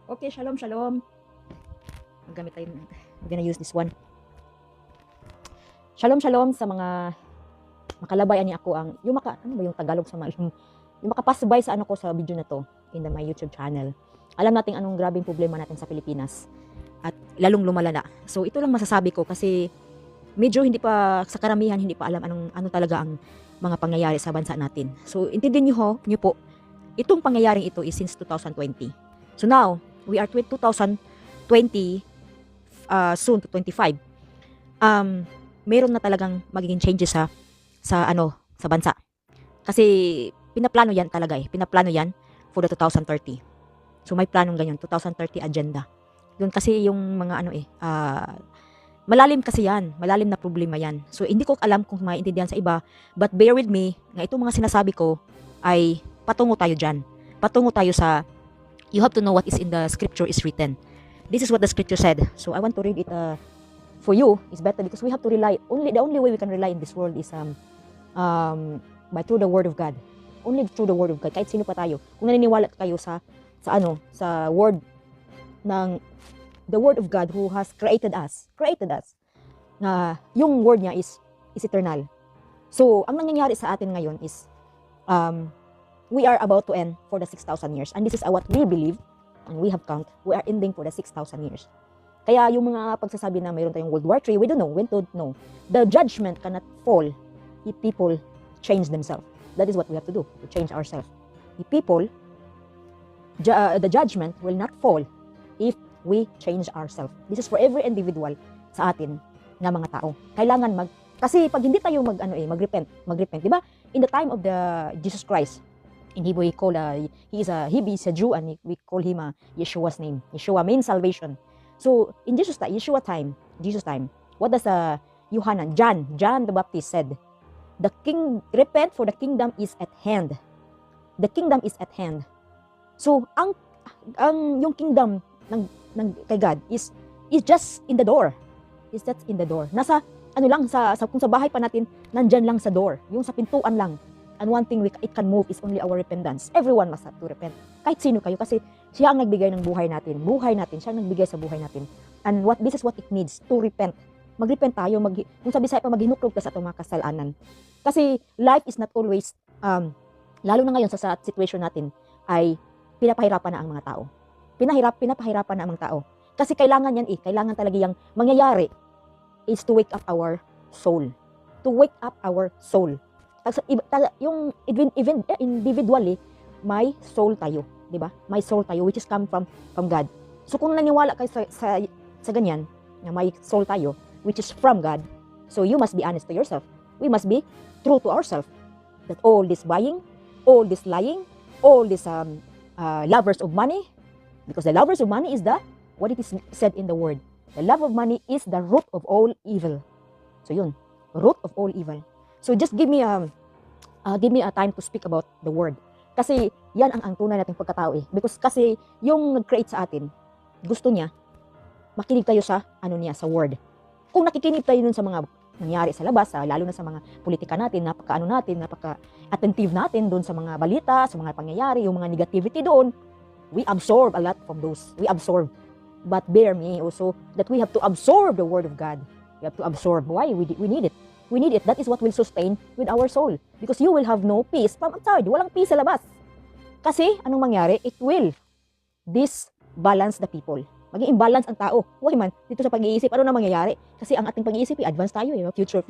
Okay, shalom, shalom. Magamit tayo. I'm gonna use this one. Shalom, shalom sa mga makalabayan ni ako ang yung ano ba yung Tagalog sa yung makapasbay sa ano ko sa video na to in my YouTube channel. Alam natin anong grabing problema natin sa Pilipinas at lalong lumalala. So ito lang masasabi ko kasi medyo hindi pa sa karamihan hindi pa alam ano talaga ang mga pangyayari sa bansa natin. So intindihin niyo po, itong pangyayaring ito is since 2020. So now, we are 2020 soon to 25. Meron na talagang magiging changes sa bansa. Kasi pinaplano yan talaga Pinaplano yan for the 2030. So may planong ganyan, 2030 agenda. Yun kasi yung mga malalim kasi yan, malalim na problema yan. So hindi ko alam kung maintindihan sa iba, but bear with me, nga itong mga sinasabi ko ay patungo tayo dyan. Patungo tayo sa, you have to know what is in the scripture is written. This is what the scripture said. So I want to read it for you. It's better because we have to rely, the only way we can rely in this world is by through the word of God. Only through the word of God. Kahit sino pa tayo. Kung naniniwala kayo sa word ng the word of God who has created us, na yung word niya is eternal. So, ang nangyayari sa atin ngayon is we are about to end for the 6,000 years. And this is what we believe, and we have count, we are ending for the 6,000 years. Kaya yung mga pagsasabi na mayroon tayong World War III, we don't know. The judgment cannot fall if people change themselves. That is what we have to do, to change ourselves. The people, the judgment will not fall if we change ourselves. This is for every individual sa atin na mga tao. Kailangan kasi pag hindi tayo magrepent, di ba? In the time of the Jesus Christ, hindi we call he is a Jew, and we call him Yeshua's name. Yeshua means salvation. So in Jesus time, what does John the Baptist said? Repent, for the kingdom is at hand. The kingdom is at hand. So yung kingdom ng kay God is just in the door. Is just in the door. Nasa kung sa bahay pa natin, nandyan lang sa door, yung sa pintuan lang. And one thing it can move is only our repentance. Everyone must have to repent. Kahit sino kayo, kasi siya ang nagbigay ng buhay natin. Siya ang nagbigay sa buhay natin. And this is what it needs, to repent. Magrepent tayo, kung sabi sa maghinuklog ka sa itong mga kasalanan. Kasi life is not always, lalo na ngayon sa situation natin, ay pinapahirapan na ang mga tao. Pinapahirapan na ang mga tao. Kasi kailangan kailangan talaga yung mangyayari is to wake up our soul. To wake up our soul. Yung individually, may soul tayo, di ba? May soul tayo which is come from God. So kung naniwala kayo sa ganyan, na may soul tayo which is from God, so you must be honest to yourself. We must be true to ourselves. That all this buying, all this lying, all this lovers of money, because the lovers of money is what it is said in the word. The love of money is the root of all evil. So yun, root of all evil. So just give me a time to speak about the word. Kasi yan ang tunay nating pagkatao Because kasi yung nag-create sa atin, gusto niya makinig tayo sa sa word. Kung nakikinig tayo dun sa mga nangyari sa labas, lalo na sa mga politika natin, napaka-attentive natin dun sa mga balita, sa mga pangyayari, yung mga negativity doon, we absorb a lot from those. We absorb. But bear me also that we have to absorb the word of God. We have to absorb. Why? We need it. We need it. That is what will sustain with our soul. Because you will have no peace from outside. Walang peace sa labas. Kasi, anong mangyari? It will disbalance the people. Maging imbalance ang tao. Why man? Dito sa pag-iisip, ano na mangyayari? Kasi ang ating pag-iisip, advance tayo. Future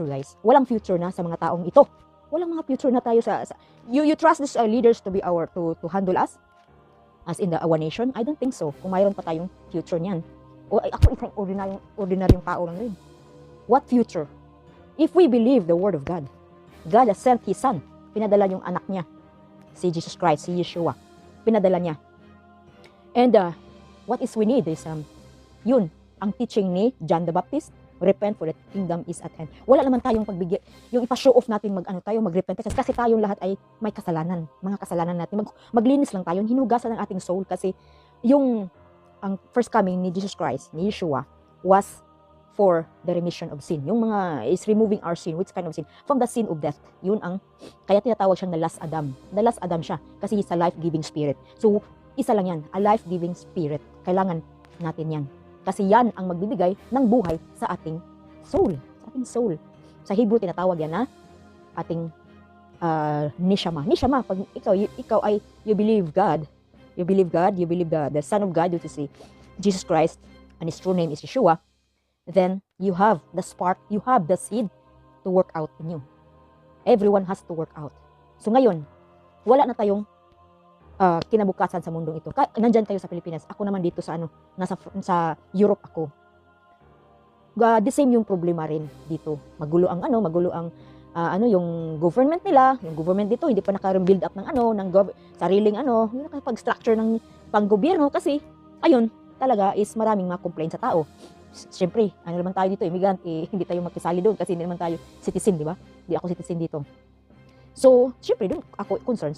guys. Walang future na sa mga taong ito. Walang mga future na tayo you trust these leaders to be to handle us? As in our nation? I don't think so. Kung mayroon pa tayong future niyan. O ako isang ordinaryong tao lang rin. What future? If we believe the word of God, God has sent His Son. Pinadala yung anak niya. Si Jesus Christ, si Yeshua. Pinadala niya. And what is we need is, yun, ang teaching ni John the Baptist, repent for the kingdom is at hand. Wala naman tayong pagbigay, yung ipa-show off natin mag-repent kasi tayong lahat ay may kasalanan. Mga kasalanan natin. Maglinis lang tayo, hinugasan ng ating soul kasi ang first coming ni Jesus Christ, ni Yeshua, was for the remission of sin. Yung mga is removing our sin. Which kind of sin? From the sin of death. Yun kaya tinatawag siyang the last Adam. The last Adam siya kasi he's a life-giving spirit. So Isa lang yan, a life-giving spirit. Kailangan natin yan. Kasi yan ang magbibigay ng buhay sa ating soul. Sa ating soul. Sa Hebrew, tinatawag yan na ating nishama. Nishama, pag ikaw ay you believe God, you believe the Son of God, which is Jesus Christ, and His true name is Yeshua, then you have the spark, you have the seed to work out in you. Everyone has to work out. So ngayon, wala na tayong kinabukasan sa mundong ito. Nandyan kayo sa Pilipinas. Ako naman dito sa sa Europe ako. The same yung problema rin dito. Magulo ang yung government nila, yung government dito hindi pa naka-build up ng sariling yung nakapag-structure ng panggobyerno kasi ayun, talaga is maraming mga complaint sa tao. Siyempre, naman tayo dito, immigrant, hindi tayo makisali doon kasi hindi naman tayo citizen, di ba? Hindi ako citizen dito. So, siyempre doon ako concerned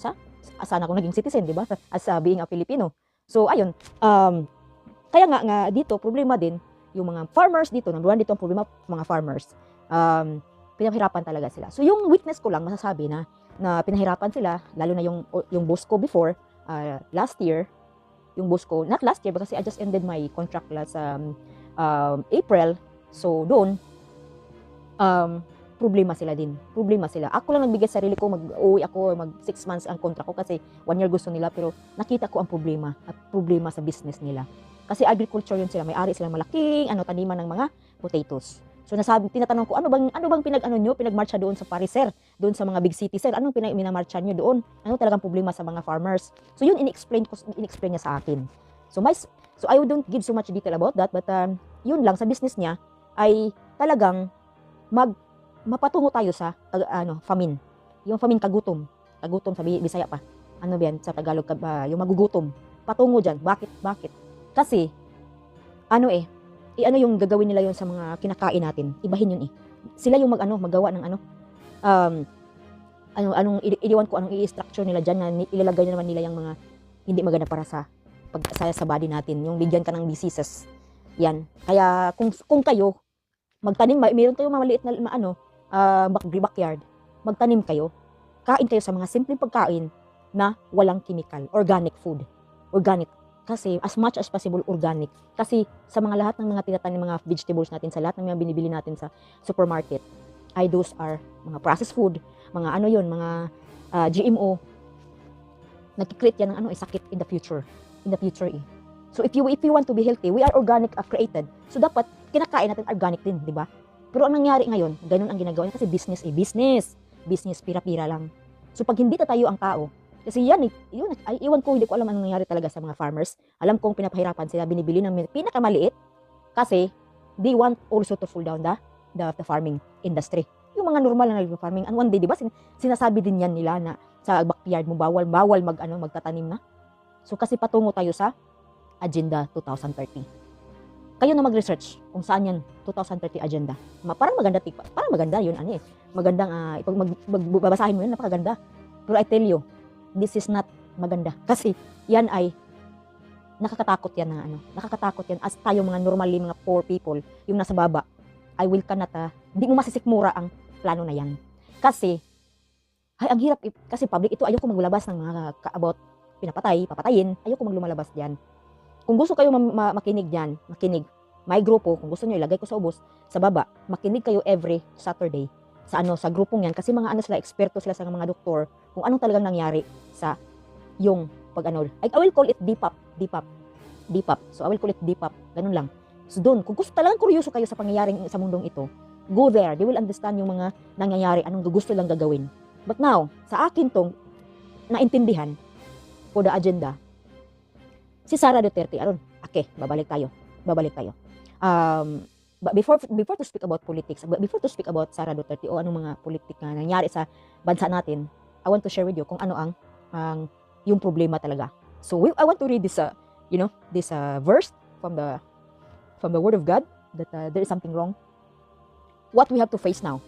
saan ako naging citizen, di ba? As being a Filipino. So, ayun, kaya nga dito, problema din, yung mga farmers dito, number one dito ang problema, mga farmers, pinahirapan talaga sila. So, yung witness ko lang, masasabi na pinahirapan sila, lalo na yung boss ko before, last year, yung boss ko, not last year, because I just ended my contract last April, so doon, problema sila din. Problema sila. Ako lang nagbigay sarili ko, mag-uwi ako, 6 months ang contract ko kasi 1 year gusto nila, pero nakita ko ang problema at problema sa business nila. Kasi agriculture yun sila, may-ari sila malaking taniman ng mga potatoes. So tinatanong ko, ano bang pinagmarcha doon sa Paris, sir? Doon sa mga big city, sir? Anong minamarcha nyo doon? Ano talagang problema sa mga farmers? So yun, in-explain niya sa akin. So I don't give so much detail about that, but yun lang, sa business niya, ay talagang mapatungo tayo sa famine. Yung famine, kagutom sa Bisaya pa. Ano ba yan sa Tagalog, yung magugutom. Patungo diyan. Bakit? Kasi yung gagawin nila yon sa mga kinakain natin. Ibahin yun . Sila yung magawa ng iniwan ko anong i-structure nila diyan na ilalagay na naman nila yung mga hindi maganda para sa body natin, yung bigyan ka ng diseases. Yan. Kaya kung kayo magtanim, mayroon kayong maliit na backyard, magtanim kayo, kain kayo sa mga simpleng pagkain na walang chemical, organic food. Organic. Kasi as much as possible organic. Kasi sa mga lahat ng mga tinatanim, mga vegetables natin, sa lahat ng mga binibili natin sa supermarket, those are mga processed food, mga mga GMO. Nagki-create yan ng sakit in the future. So if you want to be healthy, we are organic created. So dapat kinakain natin organic din, di ba? Pero ang nangyari ngayon, ganun ang ginagawa niya kasi business, pira-pira lang. So pag hindi tayo ang tao, kasi yun, hindi ko alam anong nangyari talaga sa mga farmers. Alam kong pinapahirapan sila, binibili ng pinakamaliit kasi they want also to pull down the farming industry. Yung mga normal na farming, and one day, di ba, sinasabi din yan nila na sa backyard mo, bawal magtatanim na. So kasi patungo tayo sa Agenda 2030. Kayo na mag-research kung saan yan 2030 agenda. Parang maganda yun, magandang pag babasahin mo yun, napakaganda. Pero I tell you, this is not maganda kasi yan ay nakakatakot yan as tayo mga normally mga poor people, yung nasa baba, hindi mo masisikmura ang plano na yan. Kasi ang hirap kasi public ito, ayoko maglabas ng mga about papatayin, ayoko maglumalabas diyan. Kung gusto kayo makinig diyan, may grupo, kung gusto niyo ilagay ko sa ubos, sa baba, makinig kayo every Saturday sa grupong yan kasi mga sila, eksperto sila sa mga doktor kung anong talagang nangyari sa yung I will call it DPAP. So I will call it DPAP, ganun lang. So doon, kung gusto talagang kuryoso kayo sa pangyayaring sa mundong ito, go there, they will understand yung mga nangyayari, anong gusto lang gagawin. But now, sa akin tong naintindihan for the agenda, si Sara Duterte, babalik tayo. But before to speak about politics, before to speak about Sara Duterte o anong mga politik na nangyari sa bansa natin, I want to share with you kung ano ang yung problema talaga. So I want to read this verse from the Word of God that there is something wrong. What we have to face now.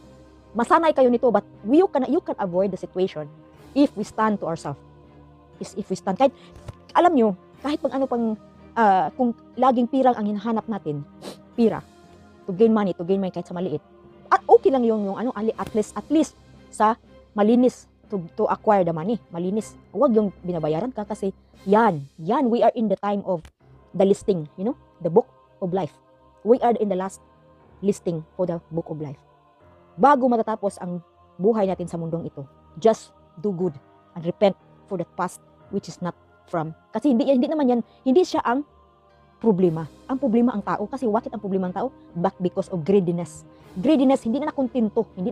Masanay kayo nito, but you can avoid the situation if we stand to ourselves. If we stand, alam nyo, kahit kung laging pirang ang hinahanap natin, pira, to gain money kahit sa maliit, at okay lang yung at least sa malinis to acquire the money. Malinis. Huwag yung binabayaran ka kasi yan, we are in the time of the listing, the book of life. We are in the last listing for the book of life. Bago matatapos ang buhay natin sa mundong ito, just do good and repent for the past which is not from. Kasi hindi naman yan, hindi siya ang problema. Ang problema ang tao. Kasi bakit ang problema ang tao? Back because of greediness. Greediness, hindi na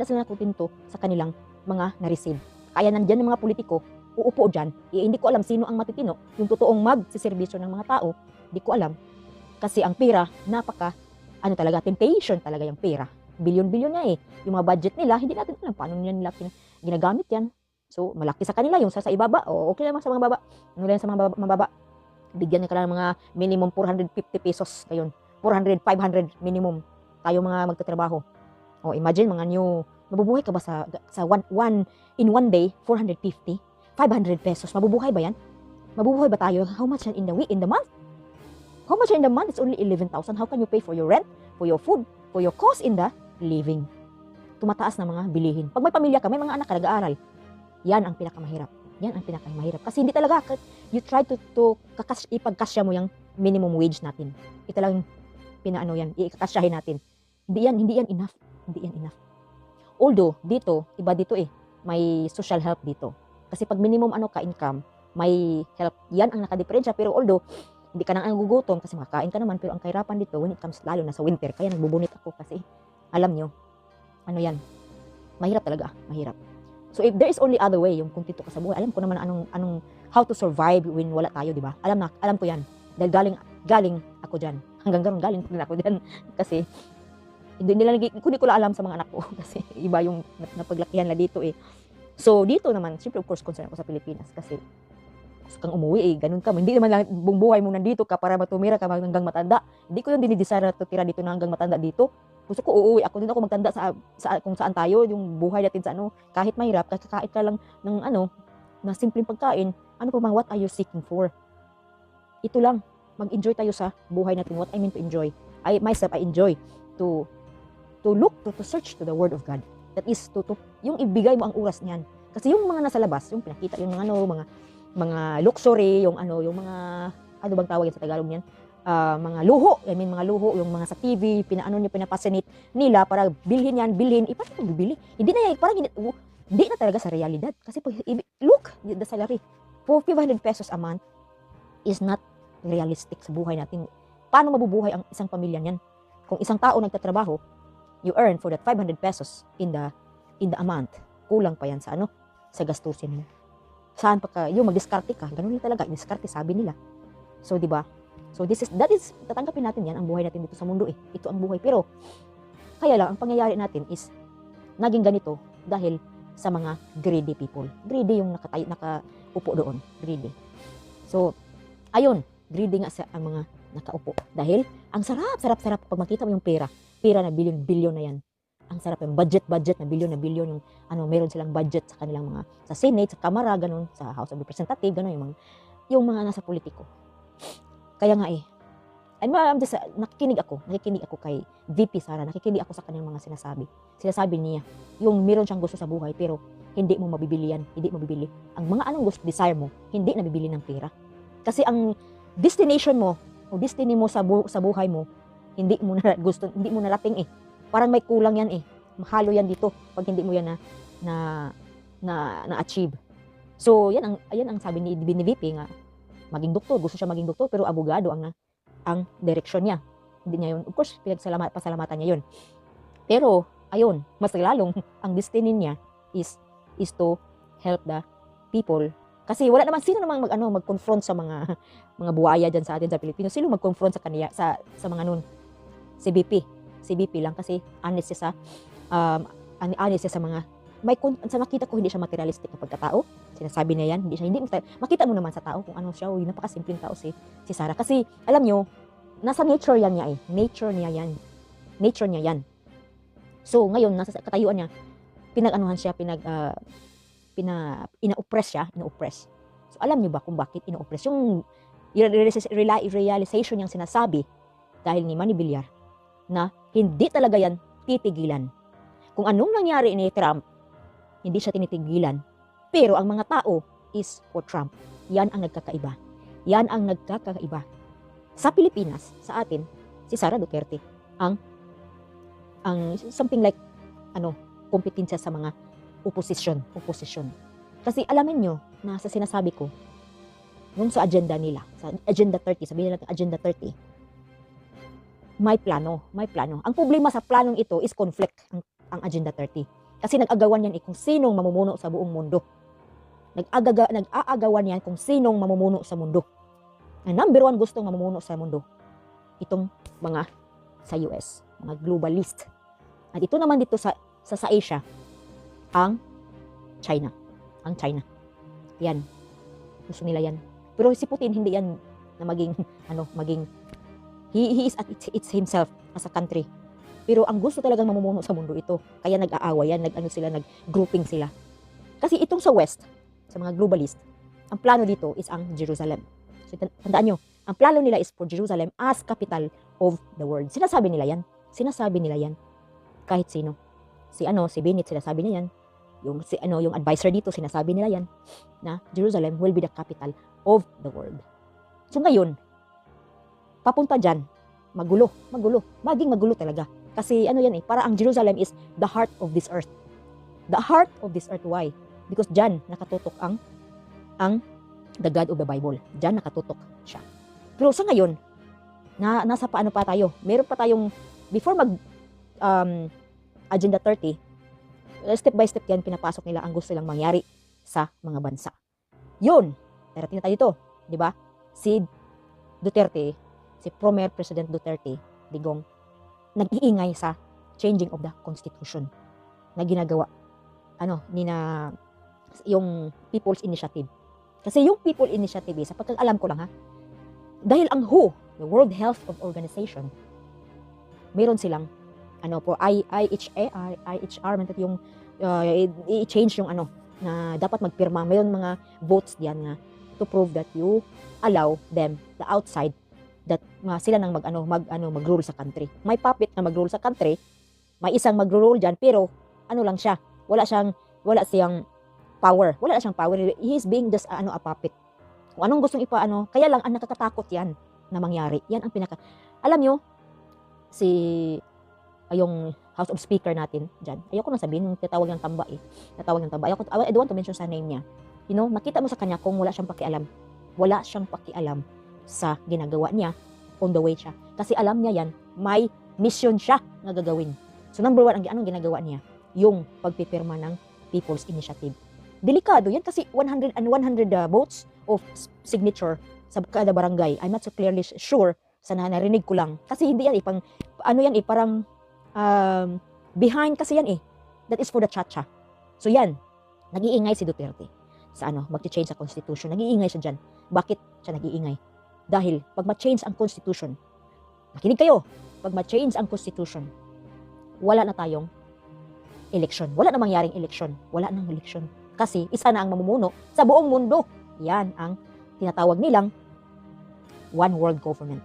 sila nakontento sa kanilang mga na-receive. Kaya nandyan ng mga politiko, uupo dyan, hindi ko alam sino ang matitino, yung totoong magsiservisyo ng mga tao, hindi ko alam. Kasi ang pera, temptation talaga yung pera. Bilyon-bilyon niya Yung mga budget nila, hindi natin alam paano nila ginagamit yan. So, malaki sa kanila yung sa ibaba. O, okay naman sa mga baba. Ano lang sa mga mababa? Bigyan nila ng mga minimum 450 pesos ngayon. 400, 500 minimum tayo mga magtatrabaho. O, imagine mga new, mabubuhay ka ba in one day, 450, 500 pesos. Mabubuhay ba yan? Mabubuhay ba tayo? How much in the month? How much in the month? It's only 11,000. How can you pay for your rent, for your food, for your cost in the living? Tumataas na mga bilihin. Pag may pamilya ka, may mga anak ka nag-aaral. Yan ang pinakamahirap. Kasi hindi talaga, you try to ipagkasya mo yung minimum wage natin. Ito lang ikakasyahin natin. Hindi yan enough. Although, iba dito may social help dito. Kasi pag minimum income, may help. Yan ang nakadiferensya. Pero although, hindi ka nang gugutom kasi makakain ka naman. Pero ang kahirapan dito, when it comes lalo na sa winter, kaya nagbubunit ako kasi, alam nyo, mahirap talaga. Mahirap. So if there is only other way, yung kung tito ka sa buhay, alam ko naman how to survive when wala tayo, di ba? Alam ko yan. Dahil galing ako dyan. Hanggang galing din ako dyan. Kasi, hindi ko alam sa mga anak ko. Kasi iba yung napaglakihan na dito So dito naman, siyempre of course, concern ako sa Pilipinas. Kasi, gusto kang umuwi ganun ka. Hindi naman lang buong buhay mo nandito ka para matumira ka hanggang matanda. Hindi ko yung dinidesire to tira dito na hanggang matanda dito. Gusto ko uuwi ako din ako magtanda sa kung saan tayo, yung buhay natin sa kahit mahirap, kahit ka lang ng na simpleng pagkain, pa bang what are you seeking for? Ito lang, mag-enjoy tayo sa buhay natin. What I mean to enjoy, I enjoy to look, to search to the Word of God. That is, yung ibigay mo ang oras niyan. Kasi yung mga nasa labas, yung pinakita, yung mga luxury, yung mga, bang tawag yan sa Tagalog niyan? Mga luho, mga luho, yung mga sa TV, pinapasinate nila para bilhin, paano mo bibili? Hindi na talaga sa realidad. Kasi look, the salary, for 500 pesos a month is not realistic sa buhay natin. Paano mabubuhay ang isang pamilya niyan? Kung isang tao nagtatrabaho, you earn for that 500 pesos in the a month, kulang pa yan sa sa gastusin mo. Saan pa yung mag-diskarte ka? Ganun lang talaga, diskarte, sabi nila. So, di ba? So that is tatanggapin natin yan, ang buhay natin dito sa mundo Ito ang buhay. Pero, kaya lang, ang pangyayari natin is, naging ganito dahil sa mga greedy people. Greedy yung nakaupo doon. Greedy. So, ayun, greedy nga ang mga nakaupo. Dahil, ang sarap pag makita mo yung pera na bilyon na yan. Ang sarap yung budget na bilyon yung meron silang budget sa kanilang mga, sa Senate, sa Kamara, ganun, sa House of Representatives, ganun, yung mga nasa politiko. Kaya nga nakikinig ako kay VP Sara, nakikinig ako sa kanyang mga sinasabi. Sinasabi niya, yung meron siyang gusto sa buhay, pero hindi mo mabibili yan, hindi mo mabibili. Ang mga gusto, desire mo, hindi nabibili ng pera. Kasi ang destination mo, o destiny mo sa buhay mo, hindi mo narating Parang may kulang yan Mahalo yan dito pag hindi mo yan na-achieve. So, yan ang sabi ni VP nga, maging doktor, gusto siya maging doktor, pero abogado ang direksyon niya. Hindi niya yun. Of course, pasalamatan niya yun. Pero, ayun, mas lalong, ang destiny niya is to help the people. Kasi wala naman, sino namang mag-confront sa mga buhaya dyan sa atin sa Pilipinas? Sino mag-confront sa kanya, sa mga nun? Si BP lang, kasi honest siya sa mga, sa makita ko, hindi siya materialistic na pagkatao. Sinasabi niya yan, makita mo naman sa tao kung ano siya, napakasimpleng tao si Sara. Kasi, alam nyo, nasa nature yan niya Nature niya yan. So, ngayon, nasa katayuan niya, ina-oppress siya. So, alam nyo ba kung bakit ina-oppress? Yung realization niyang sinasabi, dahil ni Manny Villar, na hindi talaga yan titigilan. Kung anong nangyari ni Trump, hindi siya tinitigilan. Pero ang mga tao is for Trump. Yan ang nagkakaiba. Yan ang nagkakaiba. Sa Pilipinas, sa atin, si Sara Duterte ang something like kompetensya sa mga opposition. Kasi alamin nyo na sa sinasabi ko, nung sa agenda nila, sa Agenda 30, sabihin natin Agenda 30, may plano. Ang problema sa planong ito is conflict ang Agenda 30. Kasi nag-agawan yan kung sinong mamumuno sa buong mundo. Nag-aagawan yan kung sinong mamumuno sa mundo. Ang number one gustong mamumuno sa mundo, itong mga sa US, mga globalist. At ito naman dito sa Asia, ang China. Yan. Gusto nila yan. Pero si Putin hindi yan na maging he is at it's himself as a country. Pero ang gusto talagang mamumuno sa mundo ito. Kaya nag-aaway yan, nag-grouping sila. Kasi itong sa West, sa mga globalist, ang plano dito is ang Jerusalem. So tandaan nyo, ang plano nila is for Jerusalem as capital of the world. Sinasabi nila yan. Kahit sino. Si Bennett, sinasabi niya yan. Yung advisor dito, sinasabi nila yan na Jerusalem will be the capital of the world. So ngayon, papunta dyan, magulo. Maging magulo talaga. Kasi para ang Jerusalem is the heart of this earth. The heart of this earth, why? Because dyan nakatutok ang the God of the Bible. Dyan nakatutok siya. Pero sa ngayon, nasa paano pa tayo? Meron pa tayong, before Agenda 30, step by step yan, pinapasok nila ang gusto nilang mangyari sa mga bansa. Yun, darating na tayo dito, di ba? Si Duterte, si former President Duterte, Digong, nag-iingay sa changing of the Constitution na ginagawa, yung People's Initiative. Kasi yung People Initiative, sa pagkakalam ko lang dahil ang WHO, the World Health Organization, meron silang for IHR, yung i-change yung na dapat magpirma. Mayroon mga votes diyan nga to prove that you allow them, the outside, that sila nang mag-rule sa country. May puppet na mag-rule sa country, may isang mag-rule diyan, pero lang siya, wala siyang power. He is being just a puppet. Kung anong gustong kaya lang ang nakakatakot yan na mangyari. Yan ang alam nyo, yung House of Speaker natin dyan, ayoko na sabihin, yung tatawag ng tamba I don't want to mention sa name niya. Nakita mo sa kanya kung wala siyang pakialam. Wala siyang pakialam sa ginagawa niya on the way siya. Kasi alam niya yan, may mission siya na gagawin. So number one, anong ginagawa niya? Yung pagpipirma ng People's Initiative. Delikado yan kasi 100 votes of signature sa kada barangay. I'm not so clearly sure sa narinig ko lang. Kasi hindi yan parang behind kasi yan that is for the chacha. So yan, nag-iingay si Duterte sa mag-change sa constitution. Nag-iingay siya dyan. Bakit siya nag-iingay? Dahil pag ma-change ang constitution, nakinig kayo, pag ma-change ang constitution, wala na tayong election. Wala na mangyaring election. Wala nang election. Kasi isa na ang mamumuno sa buong mundo. Yan ang tinatawag nilang One World Government.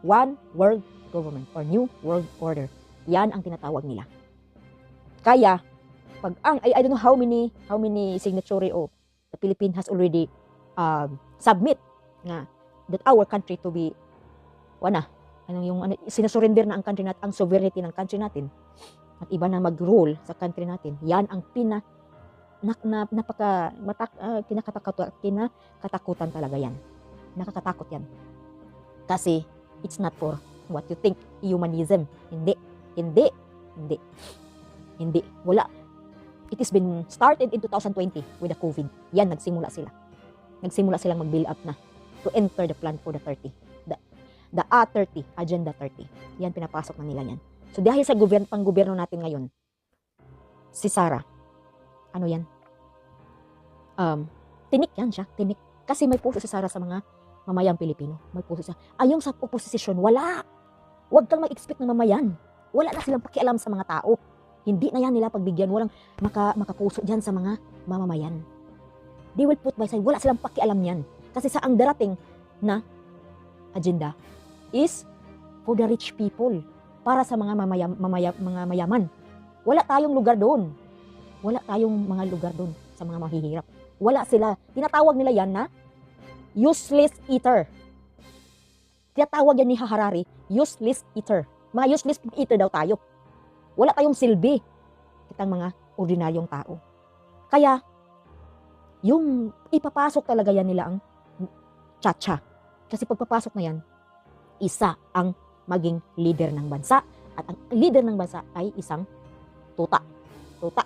One World Government or New World Order. Yan ang tinatawag nila. Kaya, pag I don't know how many signature of the Philippines has already submit nga that our country to be sinasurrender na ang country natin, ang sovereignty ng country natin, at iba na mag-rule sa country natin. Yan ang kinakatakutan talaga yan. Nakakatakot yan. Kasi it's not for what you think, humanism. Hindi. Wala. It has been started in 2020 with the COVID. Yan, nagsimula silang mag-build up na to enter the plan for the 30. The A30, Agenda 30. Yan, pinapasok na nila yan. So dahil sa pang-gobyerno natin ngayon, si Sara, tinik yan siya, tinik. Kasi may puso si Sara sa mga mamayang Pilipino. May puso siya. Yung sa opposition, wala. Huwag kang mag-expect ng mamayan. Wala na silang pakialam sa mga tao. Hindi na yan nila pagbigyan. Walang makapuso dyan sa mga mamamayan. They will put by side. Wala silang pakialam yan. Kasi sa ang darating na agenda is for the rich people. Para sa mga mga mayaman. Wala tayong lugar doon. Wala tayong mga lugar doon. sa mga mahihirap. Wala sila. Tinatawag nila yan na useless eater. Tinatawag yan ni Harari, useless eater. Mga useless eater daw tayo. Wala tayong silbi. Kitang mga ordinaryong tao. Kaya, yung ipapasok talaga yan nila ang Chacha. Kasi pagpapasok na yan, isa ang maging leader ng bansa. At ang leader ng bansa ay isang tuta. Tuta.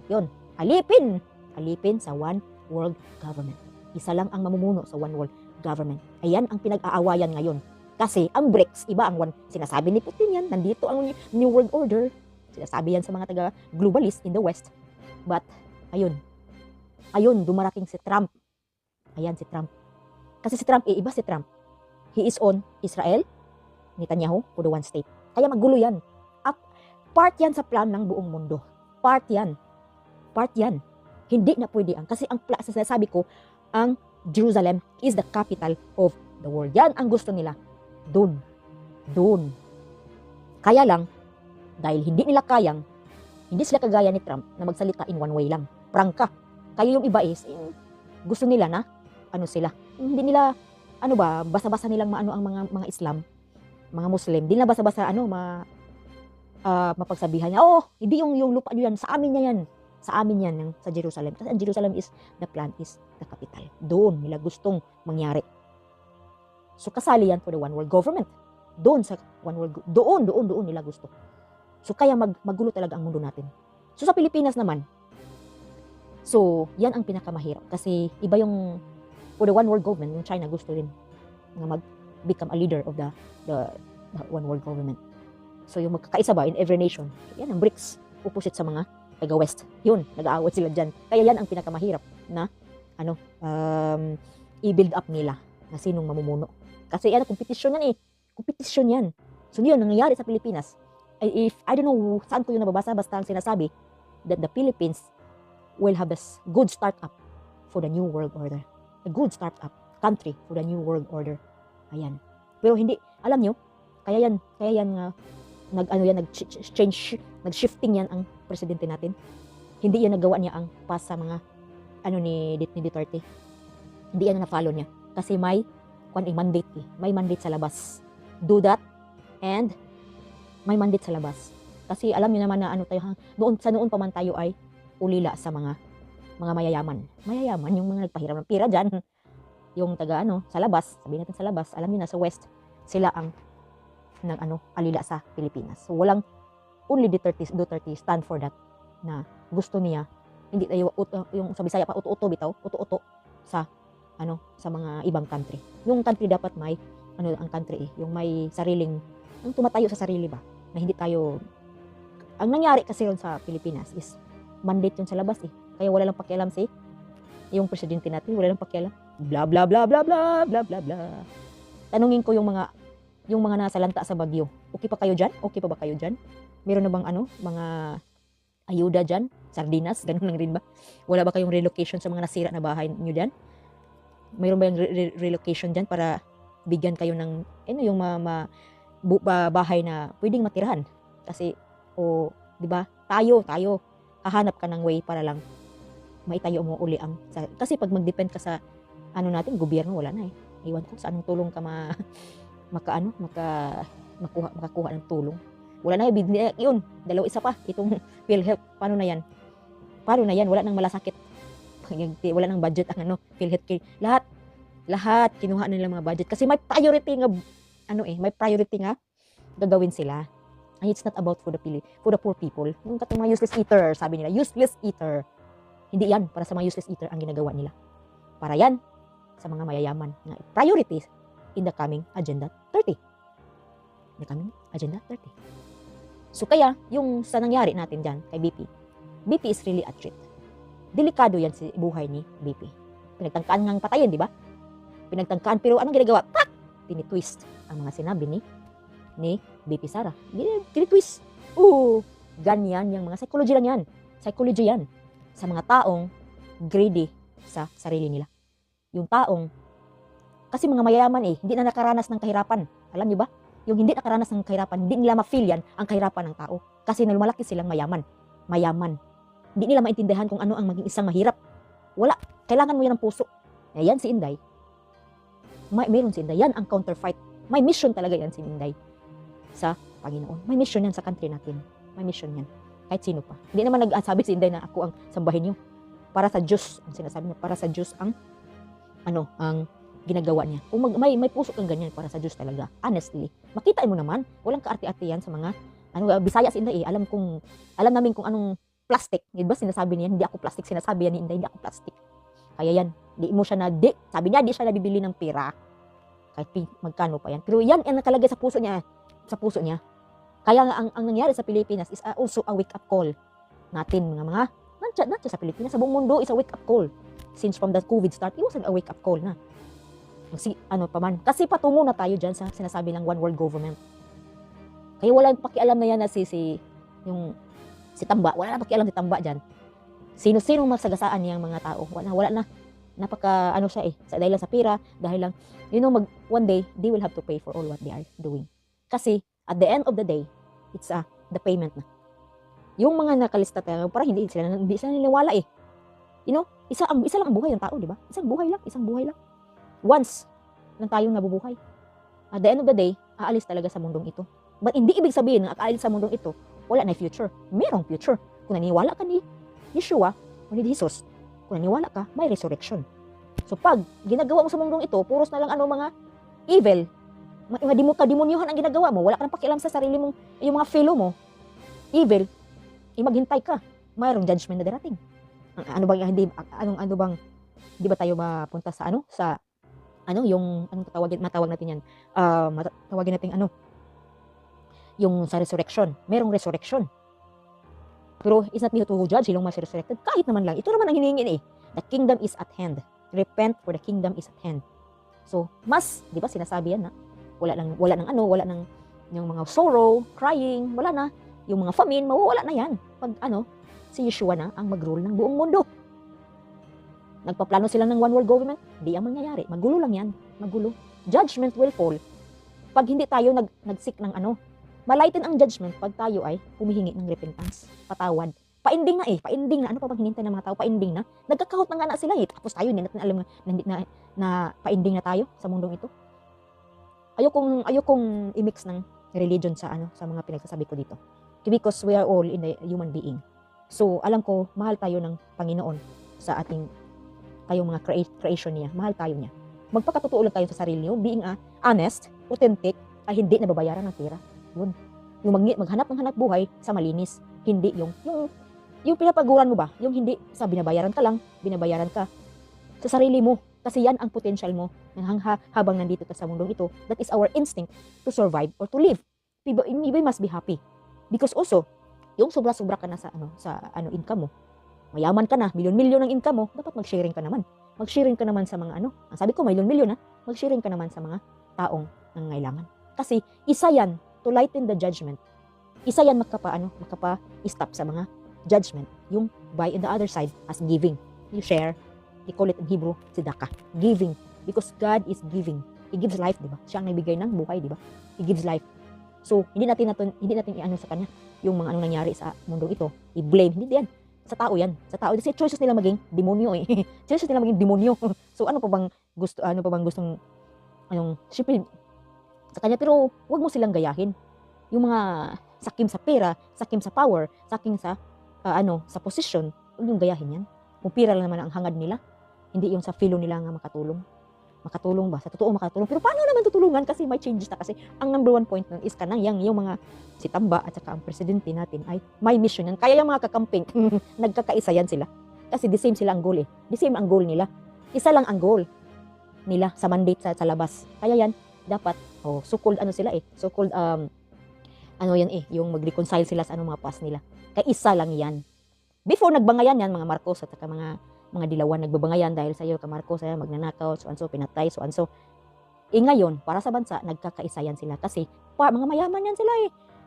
Yun. Alipin sa one world government. Isa lang ang mamumuno sa one world government. Ayan ang pinag-aawayan ngayon. Kasi ang BRICS, iba ang one. Sinasabi ni Putin yan, nandito ang New World Order. Sinasabi yan sa mga taga-globalist in the West. But, ayun, dumarating si Trump. Ayan si Trump. Kasi si Trump, iba si Trump. He is on Israel, Netanyahu, for the one state. Kaya magulo yan. Part yan sa plan ng buong mundo. Part yan. Hindi na pwede ang, kasi ang sasabi ko, ang Jerusalem is the capital of the world. Yan ang gusto nila. Doon. Kaya lang, dahil hindi sila kagaya ni Trump na magsalita in one way lang. Prangka. Kaya yung iba is, gusto nila na, hindi nila, basa-basa nilang maano ang mga Islam, mga Muslim. Hindi nila basa-basa, mapagsabihan niya, hindi yung lupa nyo yan, sa amin yan. Sa amin yan, sa Jerusalem. Kasi ang Jerusalem is, the plan is the capital. Doon nila gustong mangyari. So kasali yan for the one world government. Doon sa one world, doon nila gusto. So kaya magulo talaga ang mundo natin. So sa Pilipinas naman, so yan ang pinakamahirap. Kasi iba yung, for the one world government, yung China gusto rin na become a leader of the one world government. So yung magkakaisa ba in every nation, yan ang BRICS, opposite sa mga taga-West. Yun, nag-aaway sila dyan. Kaya yan ang pinakamahirap na i-build up nila na sinong mamumuno. Kasi competition yan. Competition yan. So yun, nangyayari sa Pilipinas. I don't know saan ko yung nababasa, basta ang sinasabi that the Philippines will have this good startup for the new world order. A good startup country for the new world order. Ayan. Pero hindi, alam nyo, kaya yan nag-shifting yan ang presidente natin. Hindi yan nagawa niya ang pass sa mga ni Duterte. Hindi yan na-follow niya. Kasi may mandate May mandate sa labas. Do that and may mandate sa labas. Kasi alam niyo naman na noon pa man tayo ay ulila sa mga mayayaman. Mayayaman yung mga nagpahiram ng pira diyan. Yung taga sa labas, sabihin natin sa labas, alam niyo na sa West, sila ang alila sa Pilipinas. So walang only Duterte stand for that na gusto niya hindi tayo yung sa Bisaya pa uto-uto bitaw, uto-uto sa sa mga ibang country. Yung country dapat may ang country yung may sariling ang tumatayo sa sarili ba na hindi tayo ang nangyari kasi yun sa Pilipinas is mandate yun sa labas kaya wala lang pakialam yung presidente natin, wala lang pakialam bla bla bla bla bla bla bla bla. Tanungin ko yung mga nasa lanta sa Bagyo, okay pa kayo dyan? Okay pa ba kayo dyan? Meron na bang mga ayuda dyan? Sardinas? Ganun lang rin ba? Wala ba kayong relocation sa mga nasira na bahay nyo dyan? Mayroon ba yung relocation dyan para bigyan kayo ng yung bahay na pwedeng matirahan? Kasi, di ba? Tayo, hahanap ka ng way para lang maitayo mo uli kasi pag mag-depend ka sa natin, gobyerno, wala na Iwan ko sa anong tulong ka makakuha ng tulong. Wala na yun. Dalawa isa pa. Itong PhilHealth. Paano na yan? Wala nang malasakit. Wala nang budget ang PhilHealth. Lahat kinuha nila mga budget. Kasi may priority nga, gagawin sila. And it's not about for the poor people. Yung katong mga useless eater, sabi nila, useless eater. Hindi yan para sa mga useless eater ang ginagawa nila. Para yan sa mga mayayaman. Priorities in the coming Agenda 30. So kaya, yung sa nangyari natin dyan kay BP is really a treat. Delikado yan si buhay ni BP. Pinagtangkaan ngang patayin, di ba? Pinagtangkaan, pero anong ginagawa? Pak! Tinitwist ang mga sinabi ni BP Sara. Tinitwist. Ganyan yung mga psychology lang yan. Psychology yan. Sa mga taong greedy sa sarili nila. Yung taong, kasi mga mayayaman hindi na nakaranas ng kahirapan. Alam niyo ba? Yung hindi nakaranas ng kahirapan, hindi nila ma-feel yan ang kahirapan ng tao. Kasi lumalaki silang mayaman. Hindi nila maintindihan kung ano ang maging isang mahirap. Wala. Kailangan mo yan ng puso. Yan si Inday. Meron si Inday. Yan ang counterfight. May mission talaga yan si Inday sa Panginoon. May mission yan sa country natin. May mission yan. Kahit sino pa. Hindi naman nag-sabi si Inday na ako ang sambahin niyo. Para sa Diyos, ang sinasabi niya, para sa Diyos ang ang ginagawa niya. Kung may puso kang ganyan para sa Diyos talaga. Honestly. Makita mo naman, walang kaarte-arte yan sa mga Bisaya si Inday alam namin kung anong plastic. Di ba sinasabi niya, hindi ako plastic. Sinasabi yan ni Inday, hindi ako plastic. Kaya yan, sabi niya, di siya nabibili ng pera. Kahit magkano pa yan. Pero yan ang nakalagay sa puso niya. Kaya nga, ang nangyari sa Pilipinas is also a wake-up call natin, mga not sa Pilipinas, sa buong mundo is a wake-up call. Since from the COVID start, it was a wake-up call na. Kasi patungo na tayo dyan sa sinasabi ng one world government. Kaya walang pakialam na yan na si Tamba. Wala na pakialam si Tamba dyan. Sino magsagasaan niyang mga tao. Wala na. Napaka siya dahil lang sa pira, dahil lang, one day, they will have to pay for all what they are doing. Kasi, at the end of the day, it's the payment na. Yung mga nakalista tayo, para hindi sila niniwala isa lang ang buhay ng tao, di ba? Isang buhay lang. Once lang tayong nabubuhay. At the end of the day, aalis talaga sa mundong ito. But hindi ibig sabihin na aalis sa mundong ito, wala na future. Merong future. Kung naniwala ka ni Yeshua o ni Jesus, kung naniwala ka, may resurrection. So pag ginagawa mo sa mundong ito, puros na lang mga evil, mga demonyohan ang ginagawa mo, wala ka nang pakialam sa sarili mong, yung mga fellow mo, evil, maghintay ka. Mayroong judgment na darating. Di ba tayo mapunta sa yung matawag natin yan, tawagin natin yung sa resurrection. Merong resurrection. Pero it's not me to judge silong mas resurrected. Kahit naman lang. Ito naman ang hinihingin The kingdom is at hand. Repent for the kingdom is at hand. So, di ba sinasabi yan na wala nang yung mga sorrow, crying, wala na. Yung mga famine, mawawala na yan. Pag si Yeshua na ang mag-rule ng buong mundo. Nagpaplano sila ng one world government, di ang mangyayari. Magulo lang yan. Magulo. Judgment will fall. Pag hindi tayo nag-seek ng malighten ang judgment pag tayo ay humihingi ng repentance, patawad. Paending na. Ano pa bang hinintay ng mga tao? Paending na. Nagkakahot na nga na sila Tapos tayo, hindi natin alam na paending na tayo sa mundong ito. Ayokong i-mix ng religion sa mga pinagsasabi ko dito. Because we are all in a human being. So, alam ko, mahal tayo ng Panginoon sa tayong mga creation niya. Mahal tayo niya. Magpakatotoo lang tayo sa sarili niyo, being honest, authentic, ay hindi nababayaran ng pera. Yun. Yung maghanap ng hanap buhay sa malinis. Hindi yung pinapaguran mo ba? Yung hindi sa binabayaran ka sa sarili mo. Kasi yan ang potential mo habang nandito ka sa mundong ito. That is our instinct to survive or to live. We must be happy. Because also, yung sobra-sobra ka na sa income mo. Mayaman ka na, milyon-milyon ang income mo, dapat mag-sharing ka naman. Mag-sharing ka naman sa mga ang sabi ko milyon-milyon mag-sharing ka naman sa mga taong nangangailangan. Kasi isa yan to lighten the judgment. Isa yan makapa-stop sa mga judgment. Yung by on the other side as giving. You share. They call it in Hebrew, tzedakah. Giving. Because God is giving. He gives life, di ba? Siya ang nagbigay ng buhay, di ba? He gives life. So, hindi natin sa kanya yung mga nangyari sa mundong ito. I-blame. Hindi yan. Sa tao yan. Sa tao. Kasi choices nila maging demonyo choices nila maging demonyo. So, ano pa bang gustong, syempre, sa kanya, pero wag mo silang gayahin. Yung mga sakim sa pera, sakim sa power, sakim sa sa position, huwag yung gayahin yan. Kung pira lang naman ang hangad nila, hindi yung sa filo nila nga makatulong. Makatulong ba? Sa totoo makatulong. Pero paano naman tutulungan? Kasi may changes na. Kasi ang number one point nun is yung mga si Tamba at saka ang presidente natin ay may mission yan. Kaya yung mga kakamping, nagkakaisa yan sila. Kasi the same sila ang goal The same ang goal nila. Isa lang ang goal nila sa mandate sa labas. Kaya yan, dapat, so-called so-called, yung mag-reconcile sila sa mga past nila. Kaya isa lang yan. Before nagbangayan yan, mga Marcos at saka mga dilawan, nagbabangayan dahil sa iyo, ka Marcos, magnanakaw, so pinatay, so. Ngayon, para sa bansa, nagkakaisa yan sila. Kasi, mga mayaman yan sila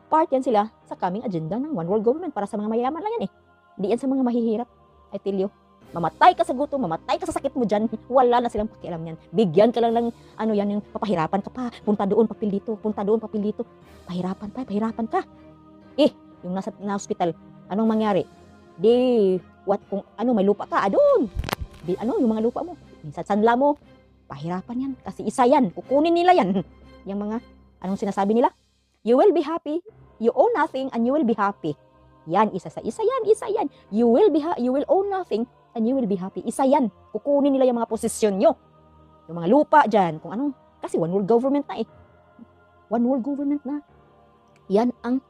Part yan sila sa coming agenda ng one world government. Para sa mga mayaman lang yan Hindi yan sa mga mahihirap. I tell you. Mamatay ka sa gutom, mamatay ka sa sakit mo dyan, wala na silang pakialam yan. Bigyan ka lang ng, yung papahirapan ka pa, punta doon, papil dito, pahirapan ka. Yung nasa hospital, anong mangyari? Kung may lupa ka, doon. yung mga lupa mo, minsan sanla mo, pahirapan yan. Kasi isa yan, kukunin nila yan. Yung mga, anong sinasabi nila? You will be happy, you own nothing, and you will be happy. Yan, isa yan. You will own nothing, and you will be happy. Isa yan, kukunin nila yung mga posisyon nyo. Yung mga lupa dyan, kung anong, kasi one world government na eh. One world government na. Yan ang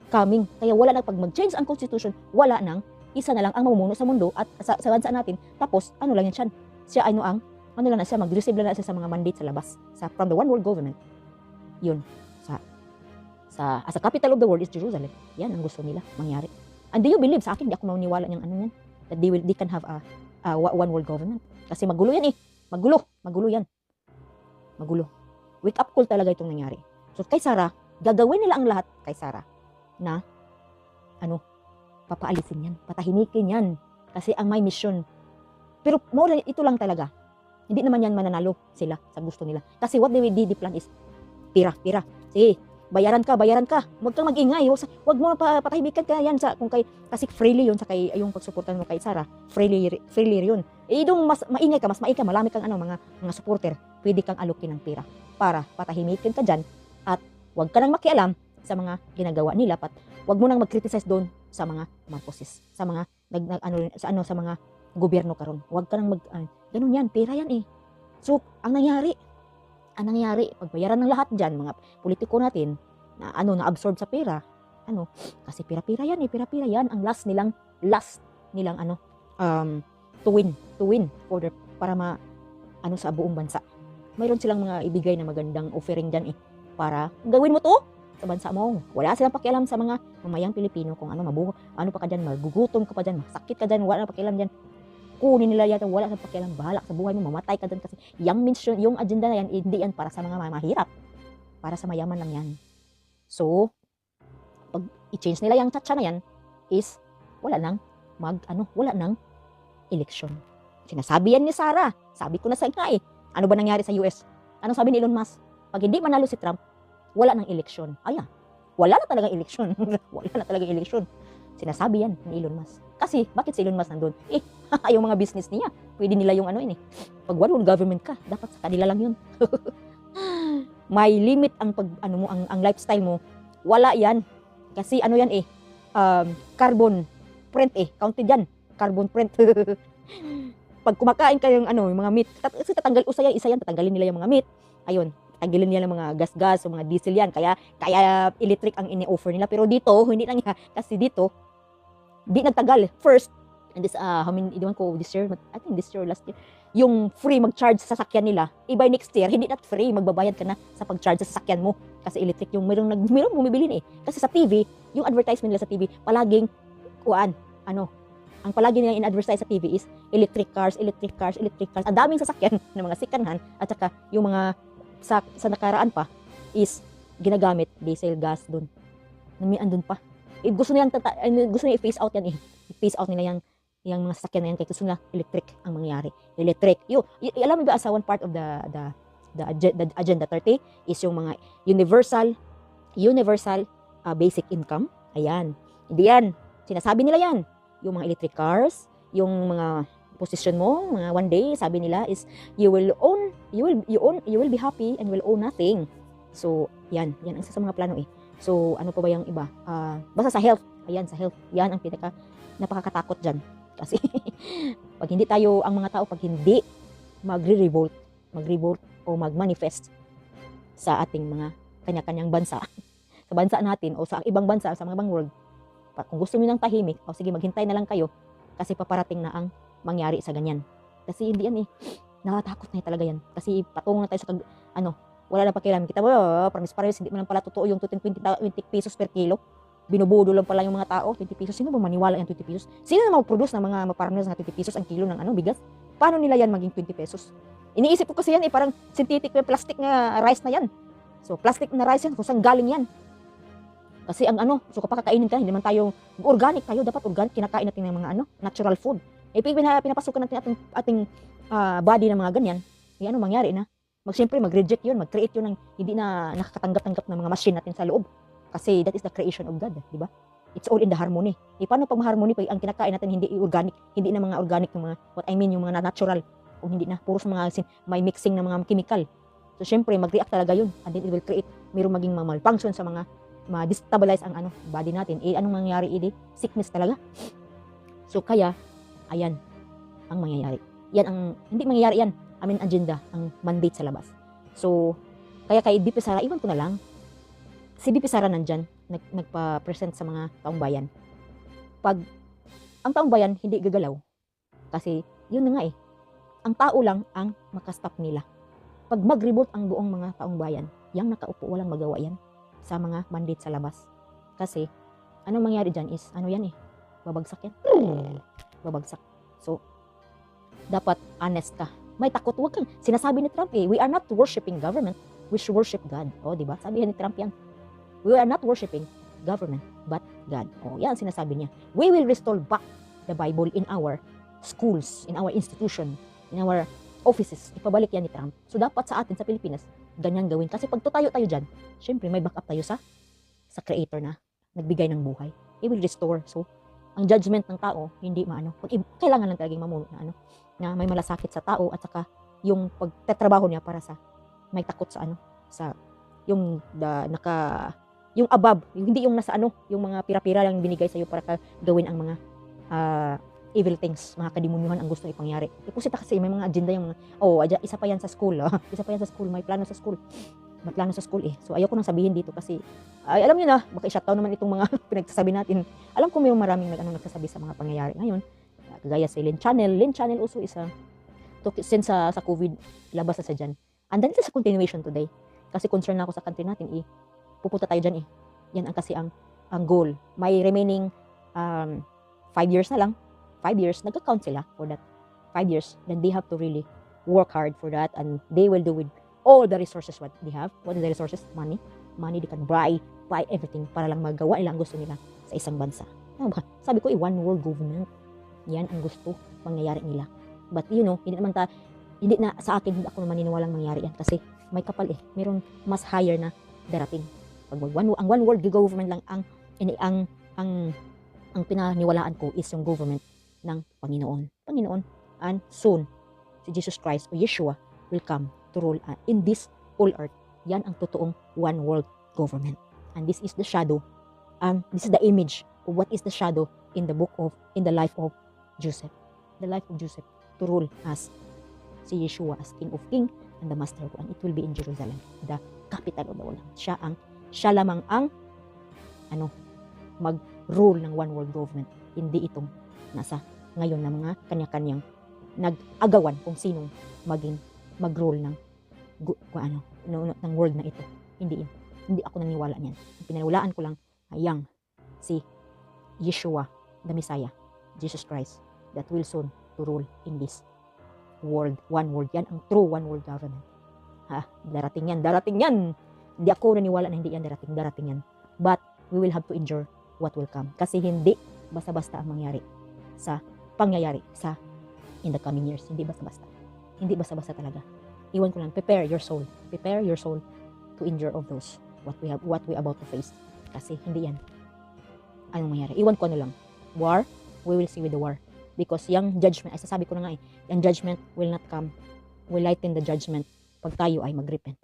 coming. Kaya wala nang pag mag-change ang constitution, wala nang isa na lang ang mamumuno sa mundo at sa bansa natin. Tapos, ano lang yan siya? Siya lang na siya, mag-receive lang na siya sa mga mandate sa labas. From the one world government. Yun. As a capital of the world is Jerusalem. Yan ang gusto nila mangyari. And do you believe, sa akin, di ako maniniwala niyang ano yan, that they can have a one world government. Kasi magulo yan eh. Magulo yan. Magulo. Wake up call talaga itong nangyari. So, kay Sarah, gagawin nila ang lahat kay Sarah na, papaalisin yan, patahimikin yan. Kasi ang may mission. Pero more, ito lang talaga. Hindi naman yan mananalo sila sa gusto nila. Kasi what the plan is, pira. Sige, bayaran ka. Huwag kang mag-ingay. Huwag mo patahimikan ka yan kasi freely yun sa kay yung pagsuportan mo kay Sarah. Freely yun. Idong mas maingay ka, marami kang mga supporter. Pwede kang alukin ng pira para patahimikin ka dyan at huwag ka nang makialam sa mga ginagawa nila. Huwag mo nang mag-criticize doon sa mga Marcoses, sa mga sa mga gobyerno karon. Huwag ka nang ganun yan, pera yan eh. So, ang nangyari, pagbayaran ng lahat dyan, mga politiko natin, na na-absorb sa pera, kasi pira-pira yan eh, pira-pira yan, ang last nilang, to win, para sa buong bansa. Mayroon silang mga ibigay na magandang offering dyan eh, para gawin mo to sa bansa mo. Wala silang pakialam sa mga mamayang Pilipino, kung pa ka dyan, magugutom ka pa dyan, masakit ka dyan, wala na pakialam dyan. Kunin nila yan, wala sa pakialam, bahala sa buhay mo, mamatay ka dyan kasi yung agenda na yan, hindi yan para sa mga mahirap. Para sa mayaman lang yan. So, pag i-change nila yung chatcha na yan, is wala nang election. Sinasabi yan ni Sarah. Sabi ko na sa nga eh. Ano ba nangyari sa US? Anong sabi ni Elon Musk? Pag hindi manalo si Trump, wala nang election. Wala na talagang election. Sinasabi yan ni Elon Musk. Kasi, bakit si Elon Musk nandun? Yung mga business niya, pwede nila yung pag one world government ka, dapat sa kanila lang yun. May limit ang ang lifestyle mo. Wala yan. Kasi carbon print counted yan. Carbon print. Pag kumakain ka yung mga meat, kasi isa yan, tatanggalin nila yung mga meat. Ayun, tatanggalin nila yung mga gas-gas, yung mga diesel yan. Kaya electric ang ini-offer nila. Pero dito, hindi lang yan. Kasi dito, di nagtagal. First, and this, I think this year, last year, yung free mag-charge sa sasakyan nila, by next year, hindi na free, magbabayad ka na sa pag-charge sa sasakyan mo. Kasi electric yung mayroong bumibili eh. Kasi sa TV, yung advertisement nila sa TV, palaging, ang palagi nilang in-advertise sa TV is electric cars. Ang daming sasakyan ng mga second-hand at saka yung mga sa nakaraan pa is ginagamit diesel gas doon. Andun pa. Gusto nilang i-phase out yan eh. I-phase out nila yung mga sasakyan na yan kaya gusto nila electric ang mangyari. Electric. Alam mo ba as one part of the Agenda 30 is yung mga universal basic income. Ayan. Hindi yan. Sinasabi nila yan. Yung mga electric cars, yung mga position mo, mga one day, sabi nila is you will be happy and will own nothing. So, yan ang isa sa mga plano eh. So, ano pa ba yung iba? Basta sa health. Ayan, sa health. Yan ang napakakatakot dyan. Kasi, pag hindi ang mga tao, pag hindi magre-revolt o mag-manifest sa ating mga kanya-kanyang bansa, sa bansa natin o sa ibang bansa, sa mga ibang world, kung gusto niyo ng tahimik, sige, maghintay na lang kayo kasi paparating na ang mangyari sa ganyan. Kasi hindi yan eh. Nakatakot na talaga yan. Kasi patungo na tayo sa wala na pakialam. Kita mo, promise, hindi mo lang pala totoo yung 20 pesos per kilo. Binubudo lang pala yung mga tao, 20 pesos. Sino ba maniwala yung 20 pesos? Sino na mag-produce ng mga partners na 20 pesos ang kilo ng bigas? Paano nila yan maging 20 pesos? Iniisip ko kasi yan parang synthetic plastic na rice na yan. So, plastic na rice yan, kung saan galing yan? Kasi so kapag kakainin ka, hindi man tayo organic tayo, dapat organic, kinakain natin ng mga natural food. Pinapasukan natin ating body ng mga ganyan, mangyari na? Siyempre, mag-reject yun, mag-create yun ng hindi na nakakatanggap-tanggap ng mga machine natin sa loob. Kasi that is the creation of God, di ba? It's all in the harmony. Paano pag ma-harmony pag ang kinakain natin hindi organic, hindi na mga organic yung mga, what I mean, yung mga natural, kung hindi na, puro sa mga may mixing ng mga chemical. So, syempre, mag-react talaga yun. And then it will create, mayroong maging malfunction sa mga, ma-destabilize ang body natin. Anong mangyayari, sickness talaga. So, kaya, ayan, ang mangyayari. Yan ang, hindi mangyayari yan, agenda, ang mandate sa labas. So, kaya kay BP Sara, iwan ko na lang, si BP Sara nandyan, nagpa-present sa mga taong bayan. Pag ang taong bayan hindi gagalaw, kasi yun na nga ang tao lang ang makastop nila. Pag mag-revolt ang buong mga taong bayan, yang nakaupo walang magawa yan sa mga mandate sa labas. Kasi, anong mangyari dyan is, babagsak yan. Babagsak. So, dapat honest ka. May takot, wag kang, sinasabi ni Trump we are not worshiping government, we should worship God. Diba? Sabi ni Trump yan. We are not worshiping government, but God. Yan sinasabi niya. We will restore back the Bible in our schools, in our institution, in our offices. Ipabalik yan ni Trump. So, dapat sa atin, sa Pilipinas, ganyan gawin. Kasi pag tayo dyan, syempre may backup tayo sa Creator na nagbigay ng buhay. He will restore. So, ang judgment ng tao, hindi kailangan lang talagang mamuno na may malasakit sa tao at saka yung pagtatrabaho niya para sa may takot sa yung yung above, hindi yung nasa yung mga pira-pira lang binigay sa iyo para gawin ang mga evil things, mga kadimunyuhan ang gustong ipangyari. Ipusita kasi may mga agenda yung mga, isa pa yan sa school, isa pa yan sa school, may plano sa school. May plano sa school so ayoko nang sabihin dito kasi alam niyo na, baka i-shutdown naman itong mga pinagsasabi natin. Alam ko may maraming nagsasabi sa mga pangyayari ngayon. Kagaya si Lynn Channel also isa since sa COVID, labas na sa dyan. And then sa continuation today. Kasi concern na ako sa country natin pupunta tayo dyan Yan ang kasi ang goal. May remaining 5 years na lang. 5 years, nag-account sila for that 5 years. Then they have to really work hard for that and they will do with all the resources what they have. What are the resources? Money. Money, they can buy everything para lang magawa nila ang gusto nila sa isang bansa. Sabi ko, one world government. Yan ang gusto, pangyayari nila. But hindi na sa akin, hindi ako maniniwalang mangyari yan kasi may kapal mayroon mas higher na darating. Pag ang one world government lang ang pinaniwalaan ko is yung government ng Panginoon. And soon, si Jesus Christ o Yeshua will come to rule in this whole earth. Yan ang totoong one world government. And this is the shadow, this is the image of what is the shadow in the life of Joseph. The life of Joseph to rule as si Yeshua as King of King and the Master of and it will be in Jerusalem, the capital of the world. Siya lamang ang mag-rule ng one world government. Hindi itong nasa ngayon na mga kanya-kanyang nag-agawan kung sinong mag-rule ng world na ito. Hindi ako naniwala niyan. Ang pinaniwalaan ko lang ay si Yeshua, the Messiah, Jesus Christ, that will soon to rule in this world. One world. Yan ang true one world government. Darating yan. Hindi ako naniwala na hindi yan darating yan. But we will have to endure what will come. Kasi hindi basta-basta ang mangyari sa pangyayari in the coming years. Hindi basta-basta. Hindi basta-basta talaga. Iwan ko lang, prepare your soul to endure of those what we about to face. Kasi hindi yan anong mangyari. Iwan ko lang, war, we will see with the war. Because yung judgment, ay sasabi ko na nga yung judgment will not come, will lighten the judgment pag tayo ay mag-repent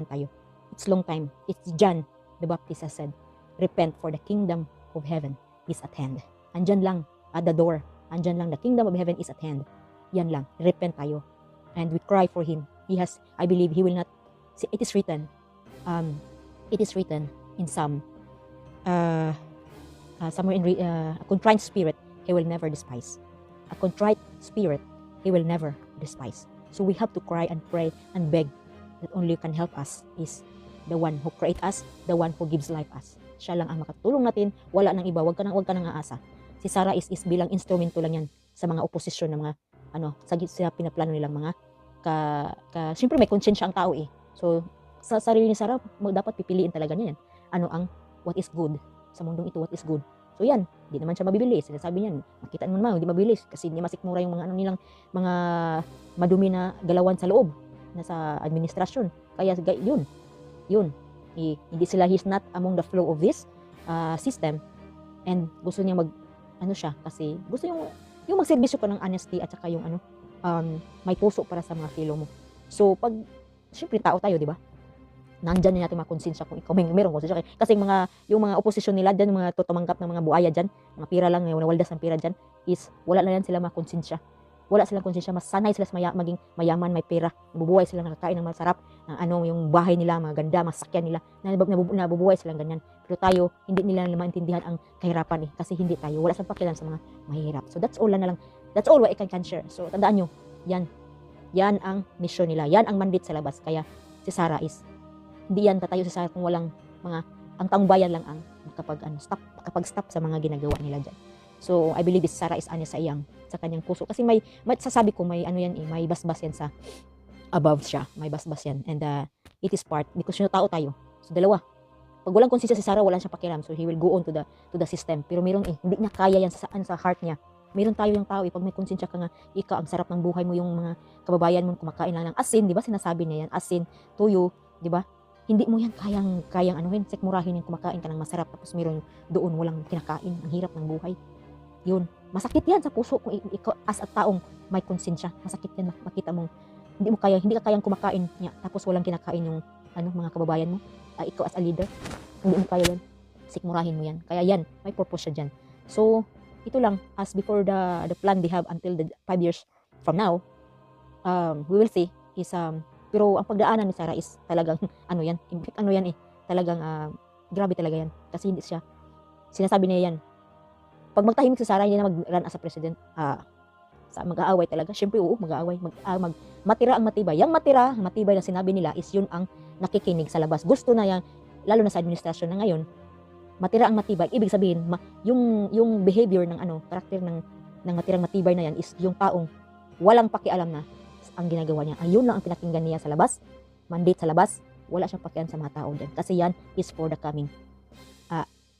tayo. It's long time. It's John the Baptist has said, repent for the kingdom of heaven is at hand. Andyan lang at the door. Andyan lang, the kingdom of heaven is at hand. Yan lang, repent tayo. And we cry for him. I believe he will not, it is written in some, somewhere in a contrite spirit, he will never despise. A contrite spirit, he will never despise. So we have to cry and pray and beg that only can help us is the one who create us, the one who gives life us. Siya lang ang makatulong natin, wala nang iba, wag ka nang aasa. Si Sarah is bilang instrumento lang yan sa mga oposisyon ng mga sa pinaplano nilang mga siyempre may konsensya ang tao So sa sarili ni Sarah, dapat pipiliin talaga niya yan. What is good sa mundong ito, what is good. So yan, hindi naman siya mabibilis. Sinasabi niyan, makita mo naman, hindi mabilis kasi hindi masikmura yung mga nilang mga madumi na galawan sa loob na sa administrasyon. Kaya yun. Hindi sila, he's not among the flow of this system. And gusto niya ano siya, kasi gusto yung magserbisyo ka ng honesty at saka yung may puso para sa mga fellow mo. So, syempre tao tayo, di ba? Nandyan na natin makonsensya kung ikaw mayroong konsensya. Kasi yung mga oposisyon nila dyan, yung mga tutumanggap ng mga buaya dyan, mga pira lang, yung nawaldas ng pira dyan, is wala na yan sila makonsensya. Wala silang konsensya, mas sanay sila sa maging mayaman, may pera. Nabubuhay sila, nakakain ng masarap, ng yung bahay nila, mga ganda, masakyan nila, nabubuhay silang ganyan. Pero tayo, hindi nila maintindihan ang kahirapan kasi hindi tayo, wala sa pakialam sa mga mahihirap. So that's all what I can share. So tandaan nyo, yan ang mission nila, yan ang mandate sa labas. Kaya si Sara hindi yan tatayo si Sara kung walang ang taong bayan lang ang makapag-stop sa mga ginagawa nila dyan. So, I believe Sara is honest sa kanyang puso. Kasi may sasabi ko, may may basbas yan sa above siya. May basbas yan. And it is part, because tao tayo. So, dalawa. Pag walang konsensya si Sara, wala siyang pakialam. So, he will go on to the system. Pero meron hindi niya kaya yan sa heart niya. Meron tayo yung tao, pag may konsensya ka nga, ikaw, ang sarap ng buhay mo, yung mga kababayan mo kumakain lang ng asin, di ba? Sinasabi niya yan, asin, tuyo, di ba? Hindi mo yan kayang sikmurahin yung kumakain ka ng masarap, tapos meron doon walang kinakain, ang hirap ng buhay. Yun, masakit yan sa puso kung ikaw as a taong may konsensya. Masakit yan makita mong hindi ka kayang kumakain niya, tapos walang kinakain yung mga kababayan mo. Ikaw as a leader, hindi mo kaya yan. Sikmurahin mo yan. Kaya yan, may purpose siya dyan. So, ito lang, as before the plan they have until the 5 years from now, we will see is pero ang pagdaanan ni Sara is talagang talagang grabe talaga yan. Kasi hindi siya, sinasabi niya yan, pag magtahimik si Sara, hindi na mag-run as a president, mag-aaway talaga. Siyempre, oo, mag-aaway. Matira ang matibay. Yung matibay na sinabi nila is yun ang nakikinig sa labas. Gusto na yan, lalo na sa administrasyon na ngayon, matira ang matibay. Ibig sabihin, yung behavior ng karakter ng matirang matibay na yan is yung taong walang pakialam na ang ginagawa niya. Ayun lang ang pinakinggan niya sa labas, mandate sa labas, wala siyang pakialam sa mga tao dyan. Kasi yan is for the coming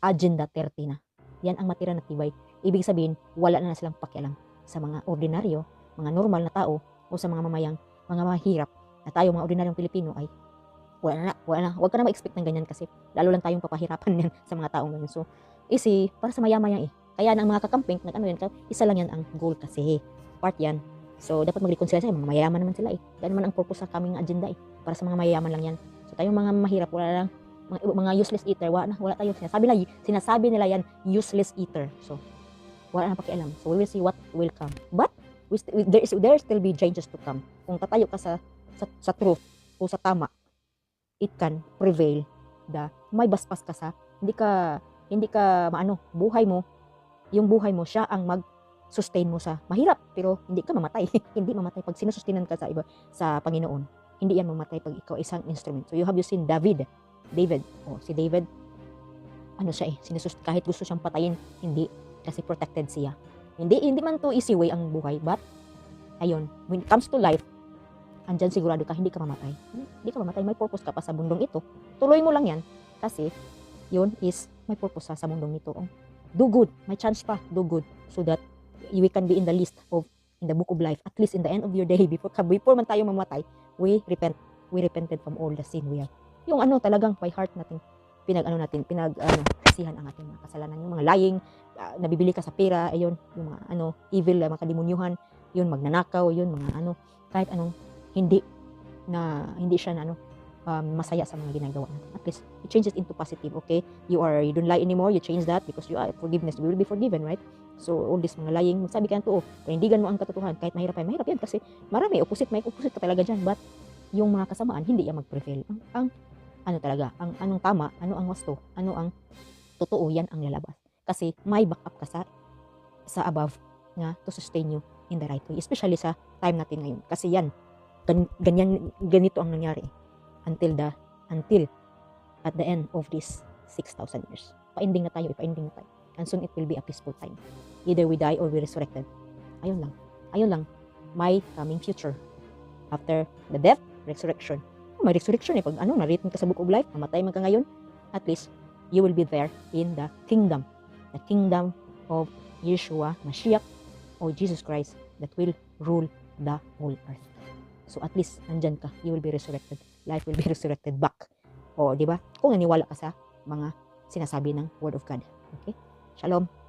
Agenda 30 na. Yan ang matira na tibay. Ibig sabihin, wala na silang pakialam sa mga ordinaryo, mga normal na tao, o sa mga mga mahirap na tayo, mga ordinaryong Pilipino, ay wala na. Huwag ka na ma-expect ng ganyan kasi lalo lang tayong papahirapan yan sa mga taong ganyan. So, para sa mayaman yan Kaya ang mga kakamping, isa lang yan ang goal kasi. Part yan. So, dapat mag-reconcile sila. Mga mayaman naman sila Yan naman ang purpose sa coming agenda Para sa mga mayaman lang yan. So, tayong mga mahirap, wala lang. Mga useless eater, wala tayo. Sinasabi nila yan, useless eater. So, wala na pakialam. So, we will see what will come. But, there still be changes to come. Kung tatayo ka sa truth o sa tama, it can prevail. May baspas ka hindi ka buhay mo, yung buhay mo, siya ang mag-sustain mo sa mahirap, pero hindi ka mamatay. Hindi mamatay pag sinusustinan ka sa Panginoon. Hindi yan mamatay pag ikaw isang instrument. So, you seen David. Si David, siya kahit gusto siyang patayin, hindi, kasi protected siya. Hindi man to easy way ang buhay, but, ayun, when it comes to life, andyan sigurado ka, hindi ka mamatay. Hindi ka mamatay, may purpose ka pa sa mundong ito. Tuloy mo lang yan, kasi, yun is, may purpose sa mundong ito. Do good, may chance pa, do good, so that, we can be in the list in the book of life, at least in the end of your day, before man tayo mamatay, we repented from all the sin we have. Yung talagang by heart natin pinagkasihan ang ating mga kasalanan, yung mga lying, nabibili ka sa pera, ayun, yung mga evil, mga kadimunyuhan, yun, magnanakaw, yun, mga kahit anong hindi siya masaya sa mga ginagawa natin. At least it changes into positive. Okay, you don't lie anymore, you change that because you are forgiveness, you will be forgiven, right? So all this mga lying, sabi ka to, panindigan mo ang katotohanan kahit mahirap yan kasi marami may opposite ka talaga dyan, but yung mga kasamaan hindi yan mag-prevail. Ang anong tama, ang wasto, ang totoo, yan ang lalabas. Kasi may backup ka sa above nga to sustain you in the right way, especially sa time natin ngayon. Kasi yan, ganito ang nangyari until at the end of this 6,000 years. Paending na tayo. And soon it will be a peaceful time. Either we die or we resurrected. Ayun lang. May coming future. After the death, resurrection. May resurrection pag narito ka sa book of life, mamatay man ka ngayon, at least you will be there in the kingdom of Yeshua Mashiach or Jesus Christ that will rule the whole earth. So at least nandyan ka, you will be resurrected. Life will be resurrected back. O, di ba? Kung naniwala ka sa mga sinasabi ng Word of God. Okay? Shalom.